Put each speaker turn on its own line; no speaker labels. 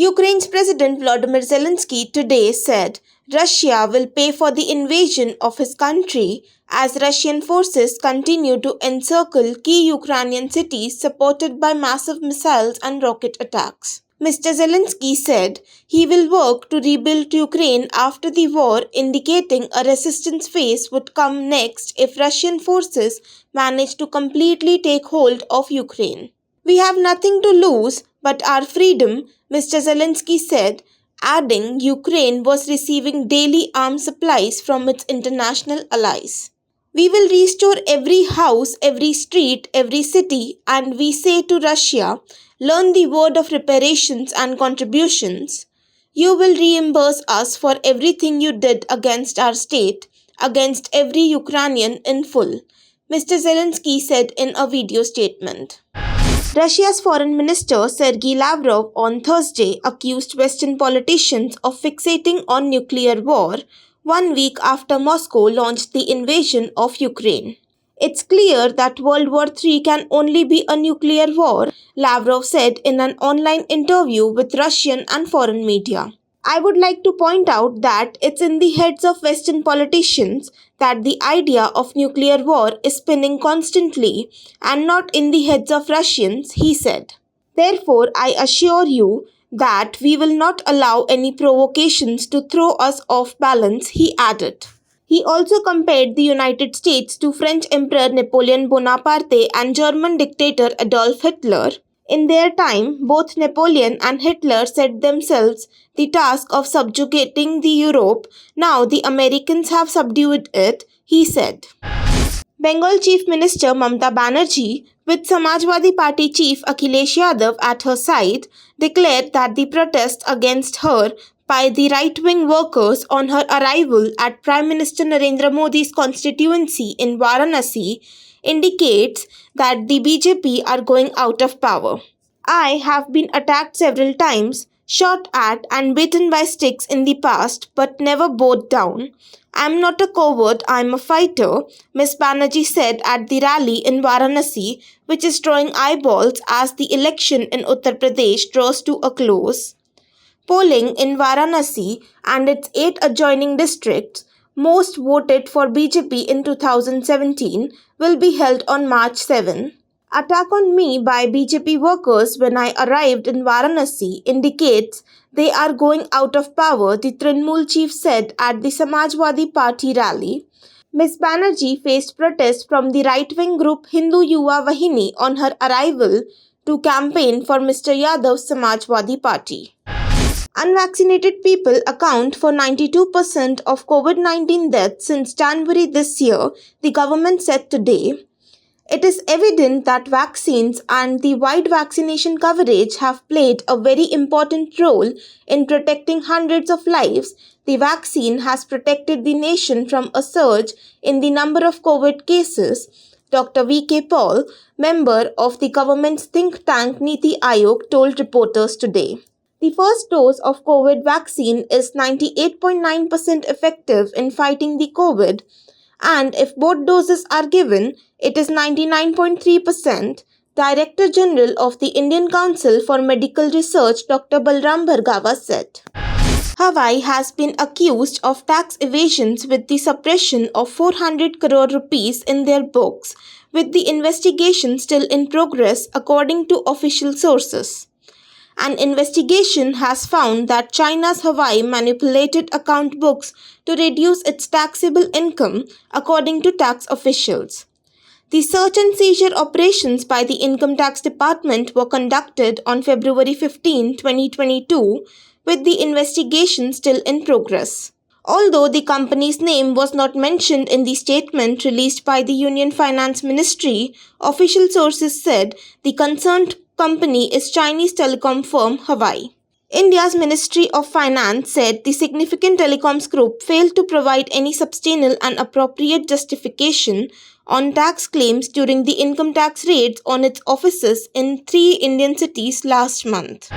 Ukraine's President Volodymyr Zelensky today said Russia will pay for the invasion of his country as Russian forces continue to encircle key Ukrainian cities supported by massive missiles and rocket attacks. Mr. Zelensky said he will work to rebuild Ukraine after the war, indicating a resistance phase would come next if Russian forces manage to completely take hold of Ukraine. We have nothing to lose but our freedom, Mr. Zelensky said, adding Ukraine was receiving daily arms supplies from its international allies. We will restore every house, every street, every city, and we say to Russia, learn the word of reparations and contributions. You will reimburse us for everything you did against our state, against every Ukrainian in full, Mr. Zelensky said in a video statement. Russia's Foreign Minister Sergei Lavrov on Thursday accused Western politicians of fixating on nuclear war 1 week after Moscow launched the invasion of Ukraine. It's clear that World War III can only be a nuclear war, Lavrov said in an online interview with Russian and foreign media. I would like to point out that it's in the heads of Western politicians that the idea of nuclear war is spinning constantly and not in the heads of Russians, he said. Therefore, I assure you that we will not allow any provocations to throw us off balance, he added. He also compared the United States to French Emperor Napoleon Bonaparte and German dictator Adolf Hitler. In their time, both Napoleon and Hitler set themselves the task of subjugating the Europe. Now the Americans have subdued it, he said. Bengal Chief Minister Mamata Banerjee, with Samajwadi Party Chief Akhilesh Yadav at her side, declared that the protest against her by the right-wing workers on her arrival at Prime Minister Narendra Modi's constituency in Varanasi indicates that the BJP are going out of power. I have been attacked several times, shot at and beaten by sticks in the past, but never bowed down. I'm not a coward, I'm a fighter, Ms. Banerjee said at the rally in Varanasi, which is drawing eyeballs as the election in Uttar Pradesh draws to a close. Polling in Varanasi and its 8 adjoining districts, most voted for BJP in 2017, will be held on March 7. Attack on me by BJP workers when I arrived in Varanasi indicates they are going out of power, the Trinamool chief said at the Samajwadi Party rally. Ms. Banerjee faced protests from the right-wing group Hindu Yuva Vahini on her arrival to campaign for Mr. Yadav's Samajwadi Party. Unvaccinated people account for 92% of COVID-19 deaths since January this year, the government said today. It is evident that vaccines and the wide vaccination coverage have played a very important role in protecting hundreds of lives. The vaccine has protected the nation from a surge in the number of COVID cases, Dr. V.K. Paul, member of the government's think tank Niti Aayog, told reporters today. The first dose of COVID vaccine is 98.9% effective in fighting the COVID, and if both doses are given, it is 99.3%, Director General of the Indian Council for Medical Research Dr. Balram Bhargava said. Huawei has been accused of tax evasions with the suppression of 400 crore rupees in their books, with the investigation still in progress according to official sources. An investigation has found that China's Huawei manipulated account books to reduce its taxable income, according to tax officials. The search and seizure operations by the Income Tax Department were conducted on February 15, 2022, with the investigation still in progress. Although the company's name was not mentioned in the statement released by the Union Finance Ministry, official sources said the concerned company is Chinese telecom firm Huawei. India's Ministry of Finance said the significant telecoms group failed to provide any substantial and appropriate justification on tax claims during the income tax raids on its offices in 3 Indian cities last month.